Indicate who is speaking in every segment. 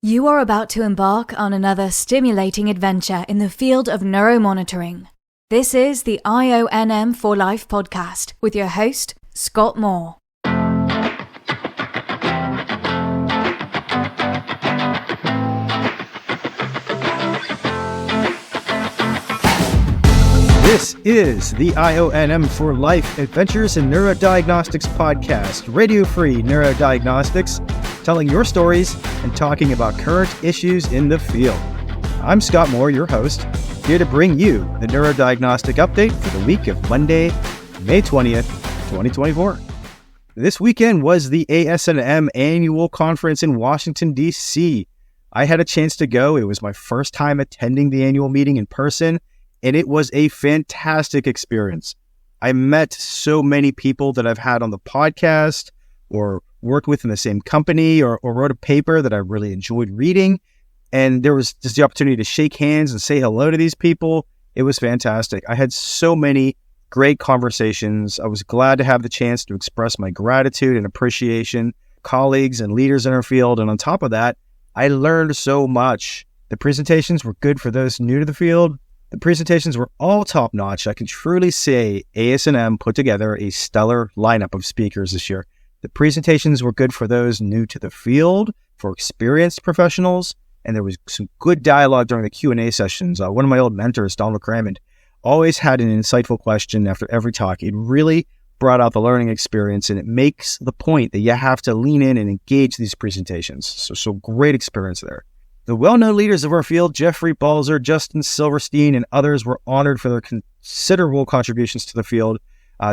Speaker 1: You are about to embark on another stimulating adventure in the field of neuromonitoring. This is the IONM for Life podcast with your host, Scott Moore.
Speaker 2: This is the IONM for Life Adventures in Neurodiagnostics podcast, radio-free neurodiagnostics, telling your stories and talking about current issues in the field. I'm Scott Moore, your host, here to bring you the Neurodiagnostic Update for the week of Monday, May 20th, 2024. This weekend was the ASNM annual conference in Washington, D.C. I had a chance to go. It was my first time attending the annual meeting in person, and it was a fantastic experience. I met so many people that I've had on the podcast or worked with in the same company or wrote a paper that I really enjoyed reading. And there was just the opportunity to shake hands and say hello to these people. It was fantastic. I had so many great conversations. I was glad to have the chance to express my gratitude and appreciation, colleagues and leaders in our field. And on top of that, I learned so much. The presentations were good for those new to the field. The presentations were all top-notch. I can truly say ASNM put together a stellar lineup of speakers this year. The presentations were good for those new to the field, for experienced professionals, and there was some good dialogue during the Q&A sessions. One of my old mentors, Donald Crammond, always had an insightful question after every talk. It really brought out the learning experience, and it makes the point that you have to lean in and engage these presentations. So great experience there. The well-known leaders of our field, Jeffrey Balzer, Justin Silverstein, and others were honored for their considerable contributions to the field.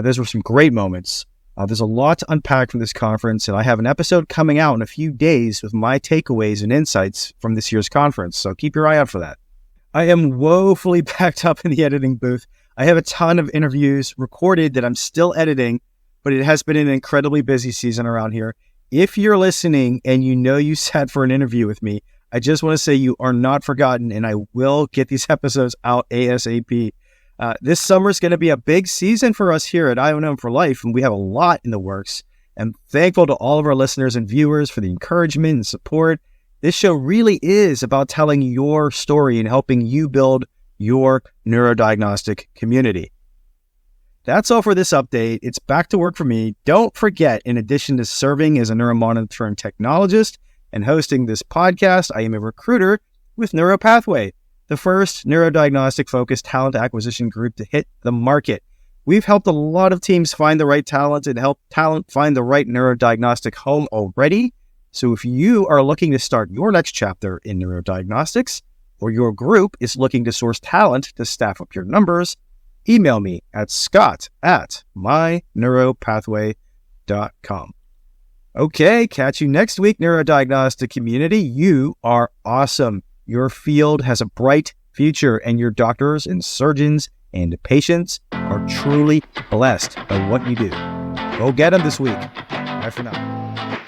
Speaker 2: Those were some great moments. There's a lot to unpack from this conference, and I have an episode coming out in a few days with my takeaways and insights from this year's conference, so keep your eye out for that. I am woefully backed up in the editing booth. I have a ton of interviews recorded that I'm still editing, but it has been an incredibly busy season around here. If you're listening and you know you sat for an interview with me, I just want to say you are not forgotten, and I will get these episodes out ASAP. This summer is going to be a big season for us here at IONM for Life, and we have a lot in the works. I'm thankful to all of our listeners and viewers for the encouragement and support. This show really is about telling your story and helping you build your neurodiagnostic community. That's all for this update. It's back to work for me. Don't forget, in addition to serving as a neuromonitoring technologist and hosting this podcast, I am a recruiter with NeuroPathway, the first neurodiagnostic-focused talent acquisition group to hit the market. We've helped a lot of teams find the right talent and help talent find the right neurodiagnostic home already. So if you are looking to start your next chapter in neurodiagnostics, or your group is looking to source talent to staff up your numbers, email me at scott@myneuropathway.com. Okay, catch you next week, neurodiagnostic community. You are awesome. Your field has a bright future, and your doctors and surgeons and patients are truly blessed by what you do. Go get them this week. Bye for now.